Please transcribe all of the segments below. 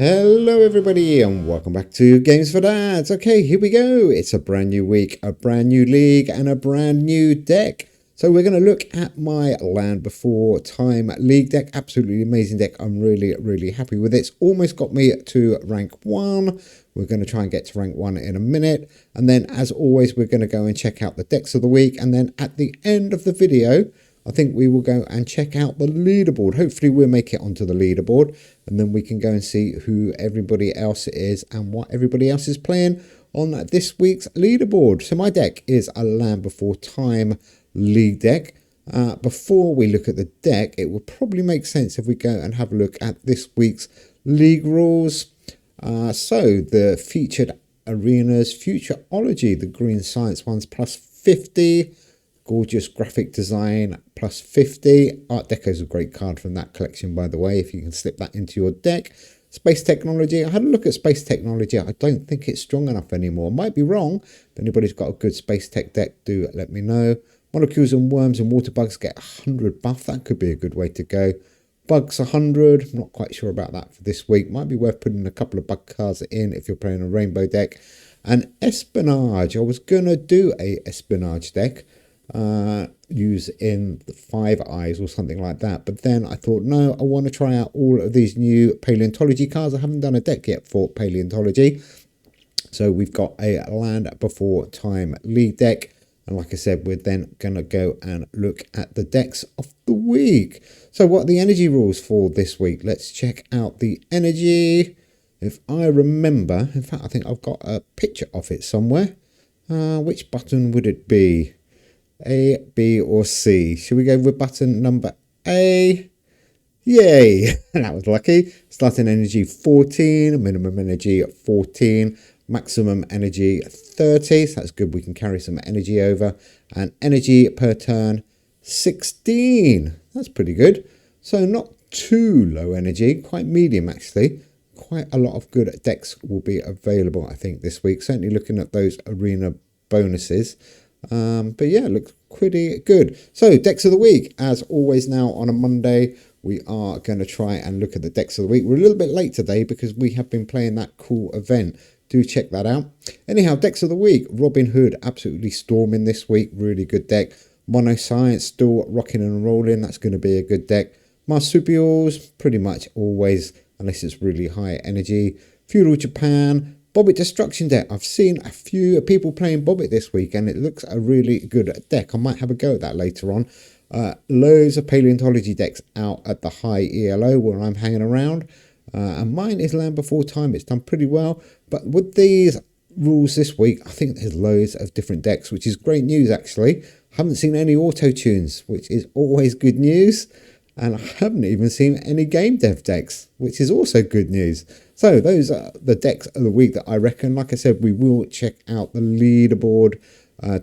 Hello everybody and welcome back to Games for Dads. Okay, here we go. It's a brand new week, a brand new league and a brand new deck. So we're going to look at my Land Before Time league deck. Absolutely amazing deck. I'm really happy with it. It's almost got me to rank 1. We're going to try and get to rank 1 in a minute. And then as always, we're going to go and check out the decks of the week. And then at the end of the video, I think we will go and check out the leaderboard. Hopefully we'll make it onto the leaderboard and then we can go and see who everybody else is and what everybody else is playing on this week's leaderboard. So my deck is a Land Before Time league deck. Before we look at the deck, it would probably make sense if we go and have a look at this week's league rules. So the featured arenas, Futurology, the green science ones, plus 50. Gorgeous graphic design, plus 50. Art Deco is a great card from that collection, by the way, if you can slip that into your deck. Space Technology. I had a look at Space Technology. I don't think it's strong enough anymore. Might be wrong. If anybody's got a good Space Tech deck, do let me know. Molecules and Worms and Water Bugs get 100 buff. That could be a good way to go. Bugs 100. I'm not quite sure about that for this week. Might be worth putting a couple of bug cards in if you're playing a rainbow deck. And Espionage. I was going to do a Espionage deck. Use in the 5 eyes or something like that, but then I thought no, I want to try out all of these new paleontology cards. I haven't done a deck yet for paleontology, so we've got a Land Before Time league deck, and like I said, we're then gonna go and look at the decks of the week. So what are the energy rules for this week? Let's check out the energy. If I remember, in fact I think I've got a picture of it somewhere. Which button would it be? A, B or C? Should we go with button number A? Yay! That was lucky. Starting energy 14, minimum energy 14, maximum energy 30. So that's good. We can carry some energy over. And energy per turn 16. That's pretty good. So not too low energy, quite medium actually. Quite a lot of good decks will be available, I think, this week. Certainly looking at those arena bonuses. But yeah, it looks pretty good. So decks of the week, as always now on a Monday, we are going to try and look at the decks of the week. We're a little bit late today because we have been playing that cool event. Do check that out. Anyhow, decks of the week, Robin Hood, absolutely storming this week. Really good deck. Monoscience, still rocking and rolling. That's going to be a good deck. Marsupials, pretty much always, unless it's really high energy. Feudal Japan. Bobbit Destruction deck. I've seen a few people playing Bobbit this week and it looks a really good deck. I might have a go at that later on. Loads of paleontology decks out at the high ELO where I'm hanging around. And mine is Land Before Time. It's done pretty well. But with these rules this week, I think there's loads of different decks, which is great news actually. Haven't seen any auto tunes, which is always good news. And I haven't even seen any game dev decks, which is also good news. So those are the decks of the week that I reckon. Like I said, we will check out the leaderboard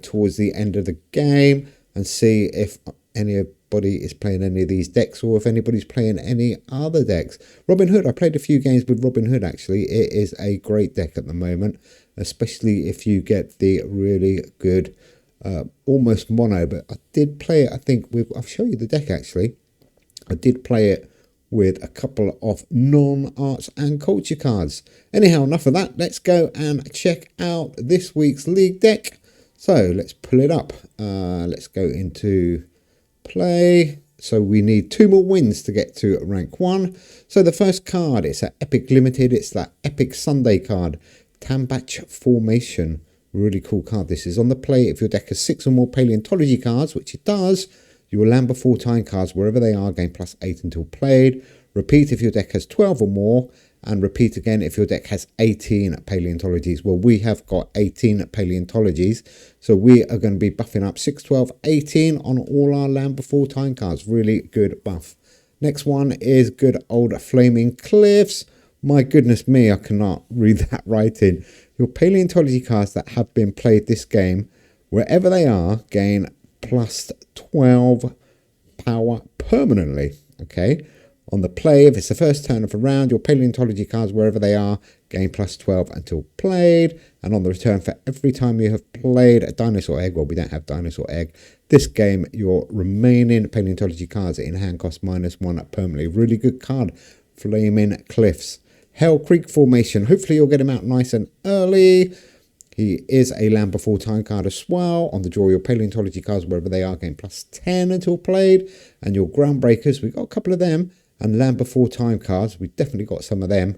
towards the end of the game and see if anybody is playing any of these decks or if anybody's playing any other decks. Robin Hood, I played a few games with Robin Hood actually. It is a great deck at the moment, especially if you get the really good almost mono. But I did play it, I think, with, I'll show you the deck actually. I did play it with a couple of non-arts and culture cards. Anyhow, enough of that. Let's go and check out this week's league deck. So let's pull it up. Let's go into play. So we need 2 more wins to get to rank 1. So the first card, it's an Epic Limited. It's that Epic Sunday card. Tambach Formation. Really cool card this is. On the play, if your deck has 6 or more paleontology cards, which it does, you will Land Before Time cards wherever they are, gain +8 until played. Repeat if your deck has 12 or more, and repeat again if your deck has 18 paleontologies. Well, we have got 18 paleontologies, so we are going to be buffing up 6, 12, 18 on all our Land Before Time cards. Really good buff. Next one is good old Flaming Cliffs. My goodness me, I cannot read that writing. Your paleontology cards that have been played this game, wherever they are, gain +12 power permanently. Okay, on the play, if it's the first turn of a round, your paleontology cards wherever they are gain +12 until played, and on the return, for every time you have played a dinosaur egg, well, we don't have dinosaur egg this game, your remaining paleontology cards in hand cost -1 permanently. Really good card. Flaming Cliffs. Hell Creek formation. Hopefully you'll get him out nice and early. He is a Land Before Time card as well. On the draw, your paleontology cards, wherever they are, gain +10 until played. And your Groundbreakers, we've got a couple of them. And Land Before Time cards, we've definitely got some of them.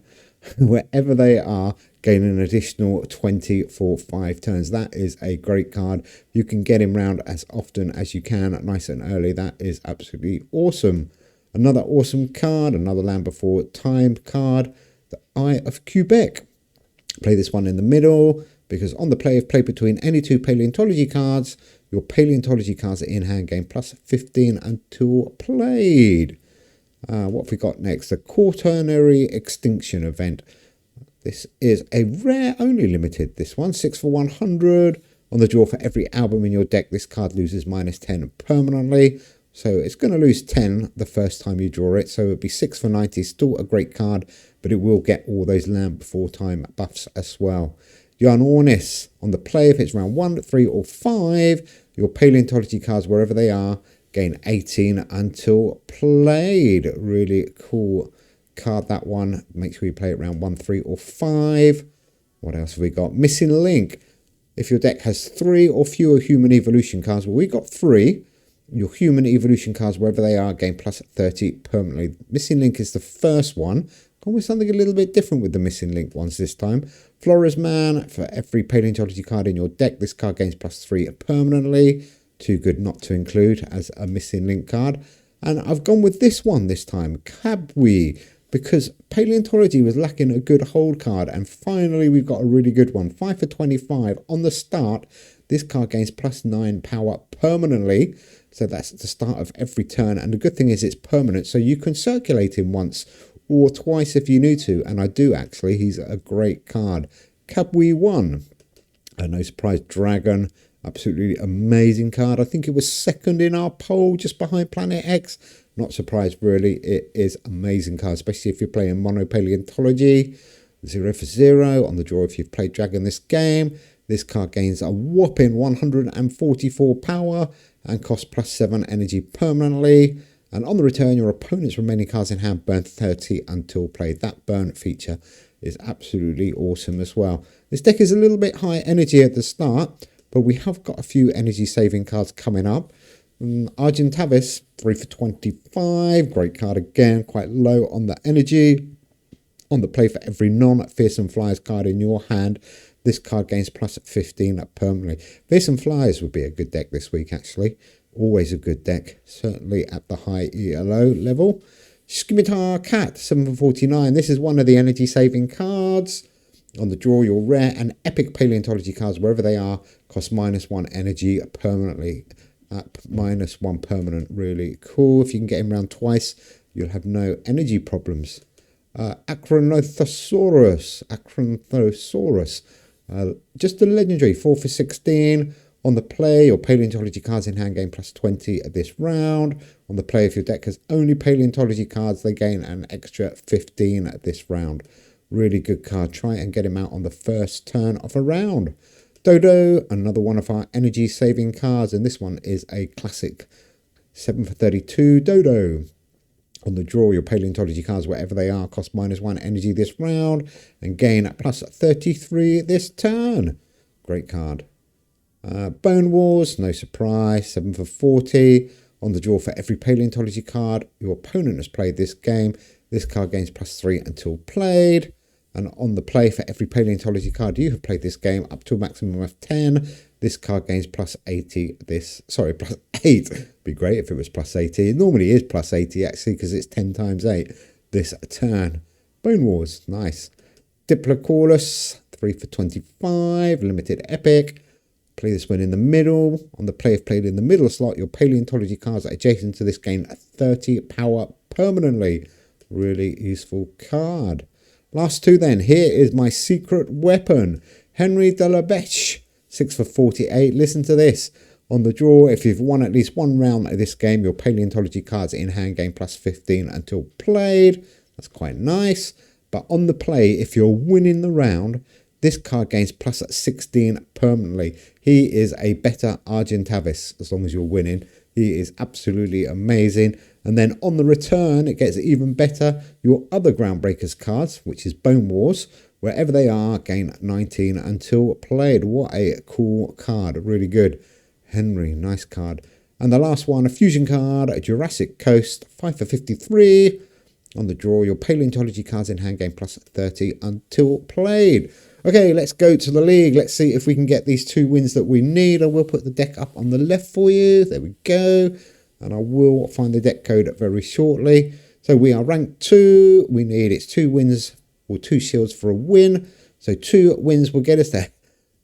Wherever they are, gain an additional 20 for 5 turns. That is a great card. You can get him round as often as you can, nice and early. That is absolutely awesome. Another awesome card, another Land Before Time card, the Eye of Quebec. Play this one in the middle, because on the play, if played between any 2 paleontology cards, your paleontology cards are in hand, gain +15 until played. What have we got next? The Quaternary Extinction event. This is a rare only limited, this one. 6 for 100. On the draw, for every album in your deck, this card loses -10 permanently. So it's going to lose 10 the first time you draw it. So it'll be 6 for 90. Still a great card, but it will get all those Land Before Time buffs as well. Jan Ornis. On the play, if it's round 1, 3 or 5, your paleontology cards, wherever they are, gain 18 until played. Really cool card, that one. Make sure you play it round 1, 3 or 5. What else have we got? Missing Link. If your deck has 3 or fewer human evolution cards, well, we got 3. Your human evolution cards, wherever they are, gain +30 permanently. Missing Link is the first one. Gone with something a little bit different with the Missing Link ones this time. Flora's Man. For every paleontology card in your deck, this card gains +3 permanently. Too good not to include as a Missing Link card. And I've gone with this one this time, Kabwi, because paleontology was lacking a good hold card, and finally we've got a really good one. 5 for 25 on the start. This card gains +9 power permanently, so that's at the start of every turn. And the good thing is it's permanent, so you can circulate him once or twice if you need to, and I do actually. He's a great card. Kabwi 1, no surprise, Dragon. Absolutely amazing card. I think it was second in our poll, just behind Planet X. Not surprised, really. It is amazing card, especially if you're playing mono paleontology. 0 for 0 on the draw. If you've played Dragon this game, this card gains a whopping 144 power and costs +7 energy permanently. And on the return, your opponent's remaining cards in hand burn 30 until played. That burn feature is absolutely awesome as well. This deck is a little bit high energy at the start, but we have got a few energy saving cards coming up. Argentavis, 3 for 25. Great card again, quite low on the energy. On the play, for every non-Fearsome Flyers card in your hand, this card gains +15 permanently. Fearsome Flyers would be a good deck this week, actually. Always a good deck, certainly at the high ELO level. Scimitar Cat, 7 for 49. This is one of the energy saving cards. On the draw, your rare and epic paleontology cards, wherever they are, cost -1 energy permanently. At -1 permanent, really cool. If you can get him around twice, you'll have no energy problems. Acronothosaurus. Just a legendary, 4 for 16. On the play, your paleontology cards in hand gain +20 at this round. On the play, if your deck has only paleontology cards, they gain an extra 15 at this round. Really good card. Try and get him out on the first turn of a round. Dodo, another one of our energy saving cards, and this one is a classic. 7 for 32, Dodo. On the draw, your paleontology cards, wherever they are, cost -1 energy this round and gain +33 this turn. Great card. Bone Wars, no surprise, 7 for 40. On the draw, for every paleontology card your opponent has played this game, this card gains +3 until played. And on the play, for every paleontology card you have played this game up to a maximum of 10, this card gains +8. Be great if it was +80. It normally is +80 actually, because it's 10 times 8 this turn. Bone Wars, nice. Diplocaulus, 3 for 25, limited epic. Play this one in the middle. On the play, if played in the middle slot, your paleontology cards adjacent to this gain 30 power permanently. Really useful card. Last two then. Here is my secret weapon. Henry de la Beche, 6 for 48. Listen to this. On the draw, if you've won at least one round of this game, your paleontology cards in hand gain +15 until played. That's quite nice. But on the play, if you're winning the round, this card gains +16 permanently. He is a better Argentavis as long as you're winning. He is absolutely amazing. And then on the return, it gets even better. Your other Groundbreakers cards, which is Bone Wars, wherever they are, gain 19 until played. What a cool card. Really good. Henry, nice card. And the last one, a fusion card, a Jurassic Coast, 5 for 53. On the draw, your paleontology cards in hand gain plus 30 until played. Okay, let's go to the league. Let's see if we can get these 2 wins that we need. I will put the deck up on the left for you. There we go. And I will find the deck code very shortly. So we are ranked 2. We need it's 2 wins or 2 shields for a win. So 2 wins will get us there.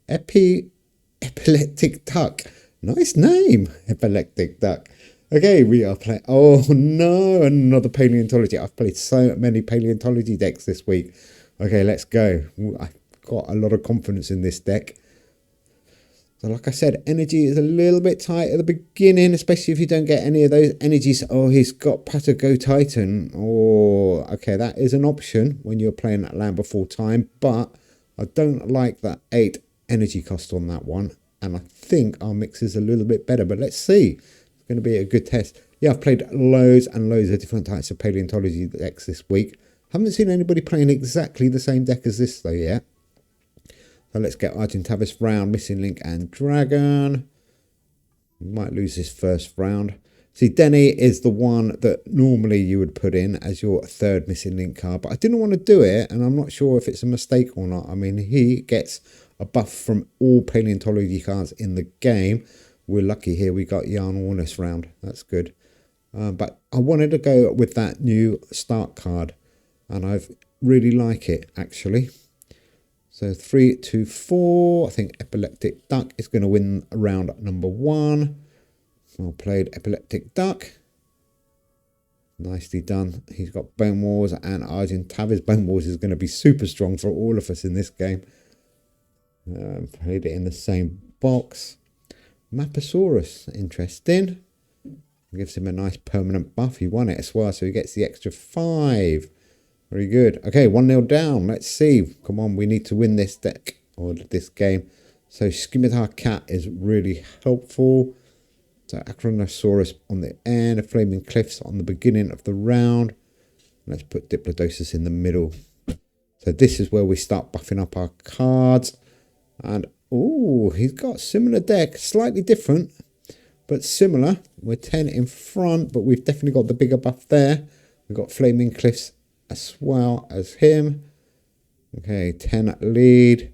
Epileptic Duck. Nice name, Epileptic Duck. Okay, we are playing. Oh no, another paleontology. I've played so many paleontology decks this week. Okay, let's go. I've got a lot of confidence in this deck. So like I said, energy is a little bit tight at the beginning, especially if you don't get any of those energies. Oh, he's got Patago Titan. Oh, okay, that is an option when you're playing that land before time. But I don't like that 8 energy cost on that one. And I think our mix is a little bit better. But let's see. It's going to be a good test. Yeah, I've played loads and loads of different types of paleontology decks this week. Haven't seen anybody playing exactly the same deck as this though yet. So let's get Argentavis round, Missing Link and Dragon. We might lose this first round. See, Denny is the one that normally you would put in as your 3rd Missing Link card. But I didn't want to do it, and I'm not sure if it's a mistake or not. I mean, he gets a buff from all paleontology cards in the game. We're lucky here we got Yarn Warness round. That's good. But I wanted to go with that new start card. And I really like it, actually. So 3, 2, 4. I think Epileptic Duck is going to win round number 1. Well played, Epileptic Duck. Nicely done. He's got Bone Wars and Argentavis. Bone Wars is going to be super strong for all of us in this game. Played it in the same box. Maposaurus, interesting. Gives him a nice permanent buff. He won it as well, so he gets the extra 5. Very good. Okay, 1-0 down. Let's see. Come on, we need to win this deck or this game. So Scimitar Cat is really helpful. So Acronosaurus on the end, Flaming Cliffs on the beginning of the round. Let's put Diplodosis in the middle. So this is where we start buffing up our cards. And, oh, he's got similar deck. Slightly different, but similar. We're 10 in front, but we've definitely got the bigger buff there. We've got Flaming Cliffs as well as him. Okay, 10 lead.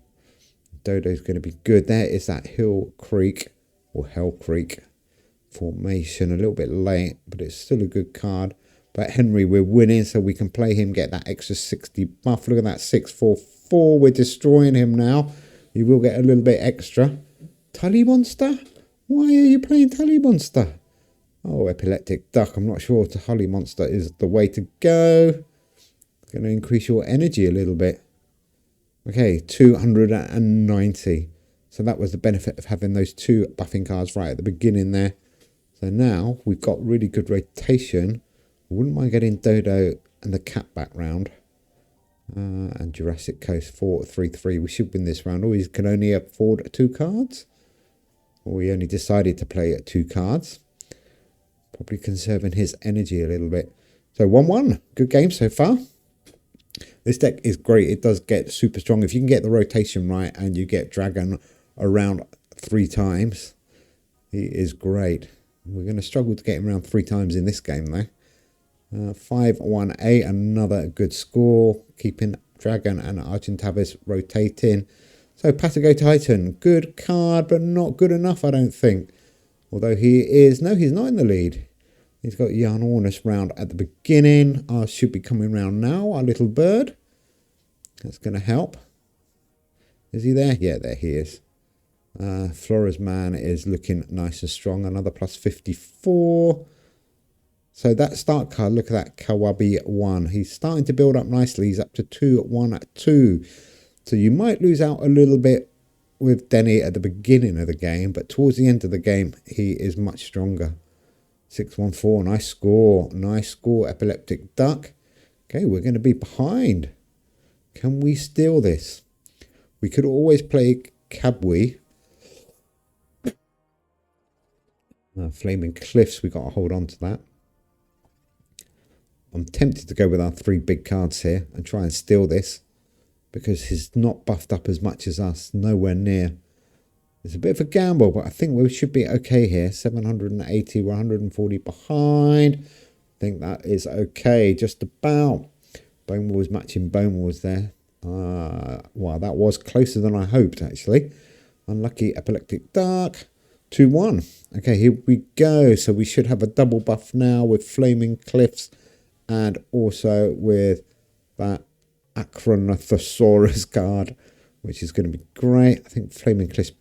Dodo's going to be good. There is that Hill Creek or Hell Creek formation. A little bit late, but it's still a good card. But Henry, we're winning, so we can play him, get that extra 60 buff. Look at that 644. We're destroying him now. You will get a little bit extra. Tully Monster? Why are you playing Tully Monster? Oh, Epileptic Duck. I'm not sure Tully Monster is the way to go. Going to increase your energy a little bit. Okay, 290. So that was the benefit of having those 2 buffing cards right at the beginning there. So now we've got really good rotation. I wouldn't mind getting Dodo and the cat back round. And Jurassic Coast 4-3-3. We should win this round. Or we can only afford 2 cards. Or we only decided to play at 2 cards. Probably conserving his energy a little bit. So 1-1. Good game so far. This deck is great. It does get super strong. If you can get the rotation right and you get Dragon around 3 times, he is great. We're going to struggle to get him around 3 times in this game though. 5-1-8, another good score. Keeping Dragon and Argentavis rotating. So Patago Titan, good card, but not good enough, I don't think. Although he is, no, he's not in the lead. He's got Yarn Ornus round at the beginning. Ours should be coming round now, our little bird. That's going to help. Is he there? Yeah, there he is. Flora's Man is looking nice and strong. Another plus 54. So that start card, look at that Kawabi 1. He's starting to build up nicely. He's up to 2-1-2. So you might lose out a little bit with Denny at the beginning of the game, but towards the end of the game, he is much stronger. 6-1-4, nice score. Nice score, Epileptic Duck. Okay, we're going to be behind. Can we steal this? We could always play Kabwi. Flaming Cliffs, we got to hold on to that. I'm tempted to go with our 3 big cards here and try and steal this, because he's not buffed up as much as us, nowhere near. It's a bit of a gamble, but I think we should be okay here. 780, we're 140 behind. I think that is okay, just about. Bone Wars matching Bone Wars there. Wow, that was closer than I hoped, actually. Unlucky Epileptic Dark. 2-1. Okay, here we go. So we should have a double buff now with Flaming Cliffs and also with that Acronothosaurus card, which is going to be great. I think Flaming Cliffs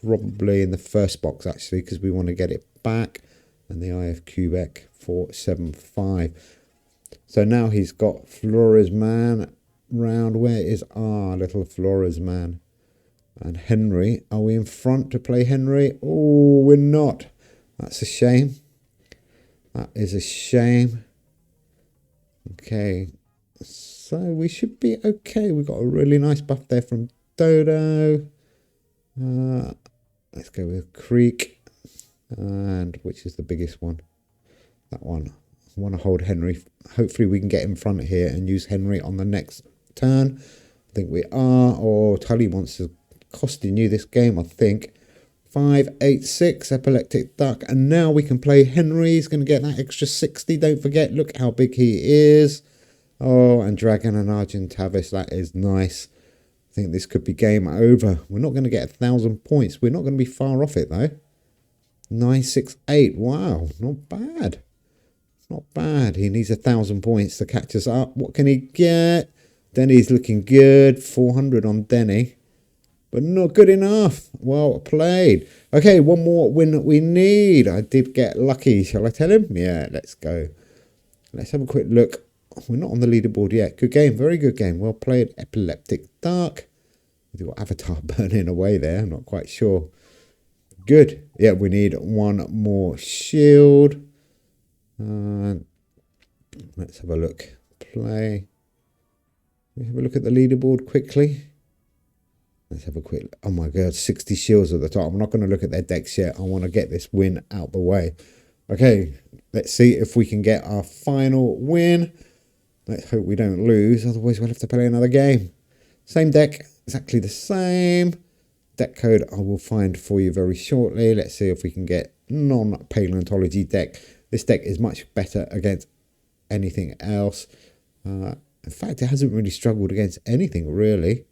probably in the first box, actually, because we want to get it back. And the IF Quebec 475. So now he's got Flores Man round. Where is our little Flores Man? And Henry. Are we in front to play Henry? Oh, we're not. That's a shame. That is a shame. Okay. So we should be okay. We've got a really nice buff there from Dodo. Let's go with Creek. And which is the biggest one? That one. I want to hold Henry. Hopefully we can get in front here and use Henry on the next turn. I think we are. Or Tully wants to costing you this game, I think. 586 Epileptic Duck. And now we can play Henry. He's going to get that extra 60. Don't forget, look how big he is. Oh, and Dragon and Argentavis. That is nice. I think this could be game over. We're not going to get 1,000 points. We're not going to be far off it, though. 968. Wow, not bad. Not bad. He needs 1,000 points to catch us up. What can he get? Denny's looking good. 400 on Denny. But not good enough. Well played. Okay, one more win that we need. I did get lucky. Shall I tell him? Yeah, let's go. Let's have a quick look. We're not on the leaderboard yet. Good game. Very good game. Well played. Epileptic Dark. We've got Avatar burning away there. I'm not quite sure. Good. Yeah, we need one more shield. Let's have a look. Play. We have a look at the leaderboard quickly. Let's have a quick look. Oh my god, 60 shields at the top. I'm not going to look at their decks yet. I want to get this win out the way. Okay, let's see if we can get our final win. Let's hope we don't lose. Otherwise, we'll have to play another game. Same deck, exactly the same. Deck code I will find for you very shortly. Let's see if we can get non-paleontology deck. This deck is much better against anything else. In fact, it hasn't really struggled against anything, really.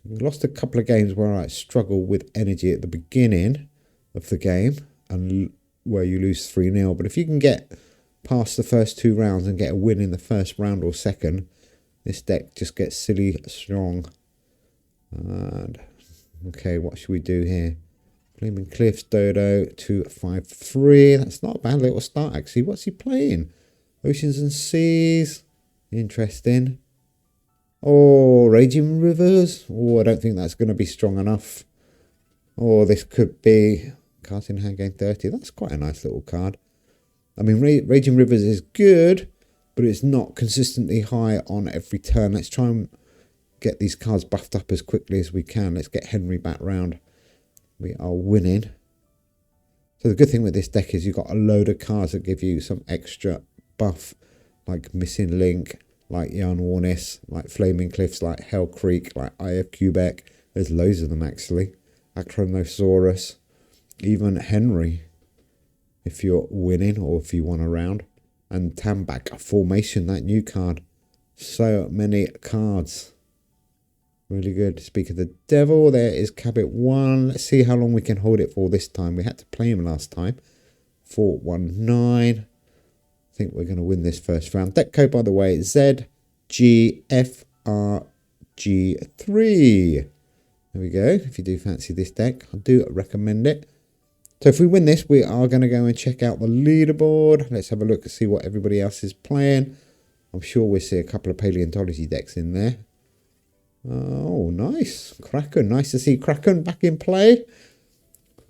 We lost a couple of games where I struggled with energy at the beginning of the game and where you lose 3-0. But if you can get past the first 2 rounds and get a win in the first round or second, this deck just gets silly strong. And okay, what should we do here? Flaming Cliffs, Dodo, 253. That's not a bad little start, actually. What's he playing? Oceans and Seas. Interesting. Oh, Raging Rivers. Oh, I don't think that's going to be strong enough. Oh, this could be cards in hand game 30. That's quite a nice little card. I mean, Raging Rivers is good, but it's not consistently high on every turn. Let's try and get these cards buffed up as quickly as we can. Let's get Henry back round. We are winning. So the good thing with this deck is you've got a load of cards that give you some extra buff, like Missing Link, like Jan Warnis, like Flaming Cliffs, like Hell Creek, like IF Quebec. There's loads of them, actually. Acronosaurus, even Henry, if you're winning or if you want a round. And Tambak, Formation, that new card. So many cards. Really good. Speak of the Devil, there is Cabot 1. Let's see how long we can hold it for this time. We had to play him last time. 419. I think we're going to win this first round. Deck code, by the way, ZGFRG3. There we go. If you do fancy this deck, I do recommend it. So if we win this, we are going to go and check out the leaderboard. Let's have a look and see what everybody else is playing. I'm sure we'll see a couple of paleontology decks in there. Oh, nice. Kraken. Nice to see Kraken back in play.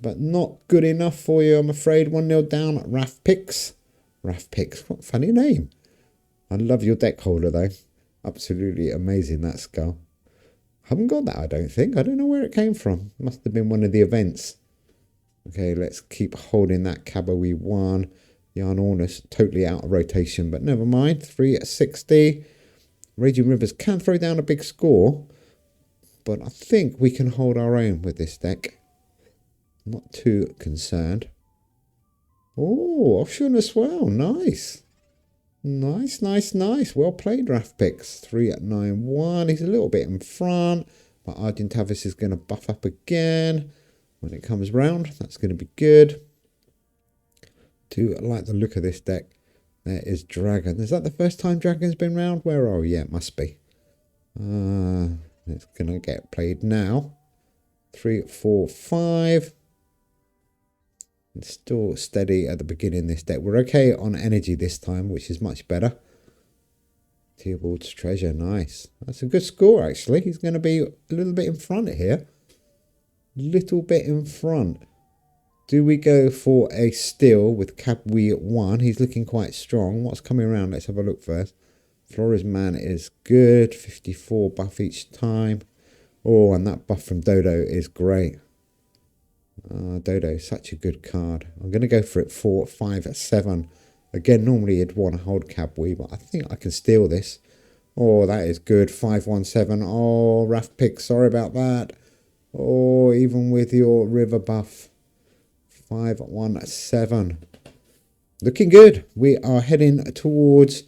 But not good enough for you, I'm afraid. 1-0 down at Raf Picks. Raf Picks. What a funny name. I love your deck holder, though. Absolutely amazing, that skull. Haven't got that, I don't think. I don't know where it came from. Must have been one of the events. Okay, let's keep holding that Cabo we won. Yarn Ornus totally out of rotation, but never mind. 360. Raging Rivers can throw down a big score, but I think we can hold our own with this deck. Not too concerned. Oh, Offshore as well. Nice. Nice, nice, nice. Well played, Draft Picks. 391. He's a little bit in front, but Argentavis is going to buff up again when it comes round. That's going to be good. Do like the look of this deck. There is Dragon. Is that the first time Dragon's been round? Where are we? Yeah, it must be. It's going to get played now. 3, 4, 5. It's still steady at the beginning of this deck. We're okay on energy this time, which is much better. Theobald's Treasure, nice. That's a good score, actually. He's going to be a little bit in front here. Little bit in front. Do we go for a steal with Cabwe 1? He's looking quite strong. What's coming around? Let's have a look first. Flores Man is good. 54 buff each time. Oh, and that buff from Dodo is great. Dodo, such a good card. I'm going to go for it 4, 5, 7. Again, normally you'd want to hold Cabwe, but I think I can steal this. Oh, that is good. 517. Oh, Raft Pick, sorry about that. Oh, even with your river buff. 517. Looking good. We are heading towards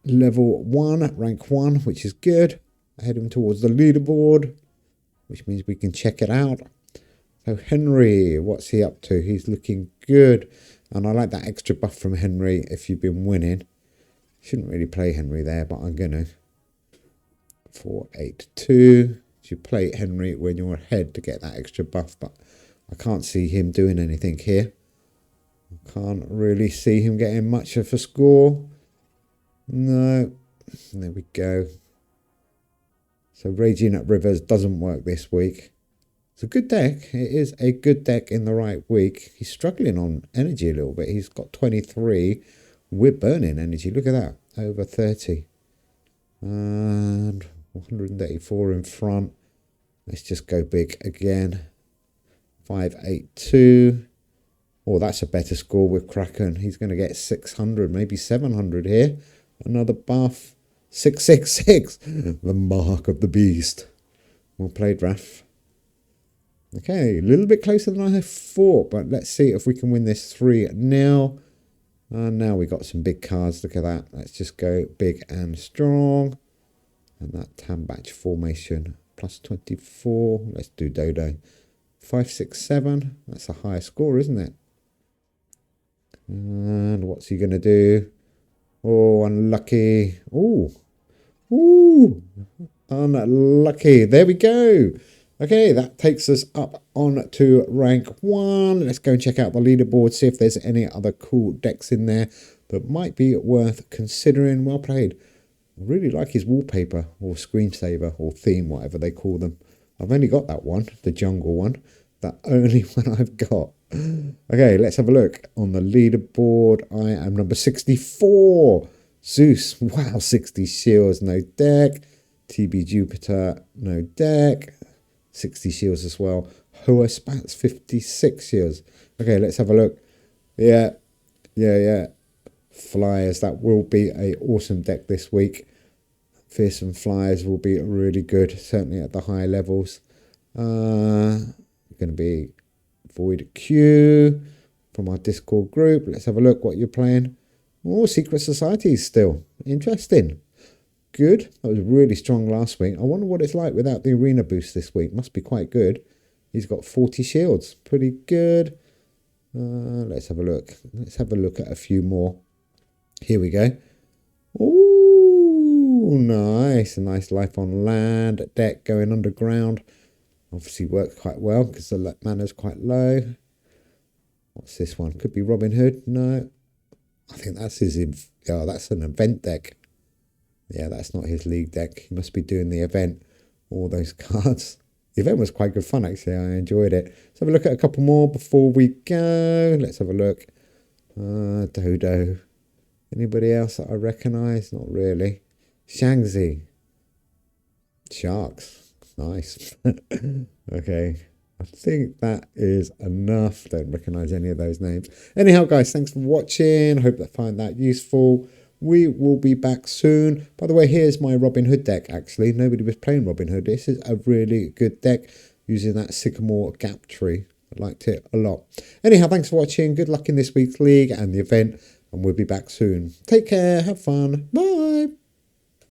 level 1, rank 1, which is good. Heading towards the leaderboard, which means we can check it out. So Henry, what's he up to? He's looking good. And I like that extra buff from Henry if you've been winning. Shouldn't really play Henry there, but I'm going to. 482. You play Henry when you're ahead to get that extra buff, but I can't see him doing anything here. I can't really see him getting much of a score. No. There we go. So Raging at Rivers doesn't work this week. It's a good deck. It is a good deck in the right week. He's struggling on energy a little bit. He's got 23. We're burning energy. Look at that. Over 30. And 184 in front. Let's just go big again. 582. Oh, that's a better score with Kraken. He's going to get 600, maybe 700 here. Another buff. 666. The mark of the beast. Well played, Raf. Okay, a little bit closer than I thought, but let's see if we can win this 3-0. And now we got some big cards. Look at that. Let's just go big and strong. And that Tambatch formation. Plus 24. Let's do Dodo. 567. That's a higher score, isn't it? And what's he going to do? Oh, unlucky. Oh. Ooh. Unlucky. There we go. Okay, that takes us up on to rank 1. Let's go and check out the leaderboard, see if there's any other cool decks in there that might be worth considering. Well played. I really like his wallpaper or screensaver or theme, whatever they call them. I've only got that one, the jungle one. The only one I've got. Okay, let's have a look on the leaderboard. I am number 64. Zeus, wow, 60 shields, no deck. TB Jupiter, no deck. 60 shields as well. Hoa Spats, 56 shields. Okay, let's have a look. Yeah. Flyers, that will be a awesome deck this week. Fearsome Flyers will be really good, certainly at the high levels. Going to be Void Q from our Discord group. Let's have a look what you're playing. Oh, Secret Societies still. Interesting. Good. That was really strong last week. I wonder what it's like without the arena boost this week. Must be quite good. He's got 40 shields. Pretty good. Let's have a look. Let's have a look at a few more. Here we go. Ooh, nice. A nice Life on Land deck going underground. Obviously works quite well because the mana's quite low. What's this one? Could be Robin Hood. No. I think that's his... Oh, that's an event deck. Yeah, that's not his league deck. He must be doing the event. All those cards. The event was quite good fun, actually. I enjoyed it. Let's have a look at a couple more before we go. Let's have a look. Dodo. Anybody else that I recognise? Not really. Shangzi. Sharks. Nice. Okay. I think that is enough. Don't recognise any of those names. Anyhow, guys, thanks for watching. Hope that find that useful. We will be back soon. By the way, here's my Robin Hood deck, actually. Nobody was playing Robin Hood. This is a really good deck using that Sycamore Gap tree. I liked it a lot. Anyhow, thanks for watching. Good luck in this week's league and the event. And we'll be back soon. Take care. Have fun. Bye.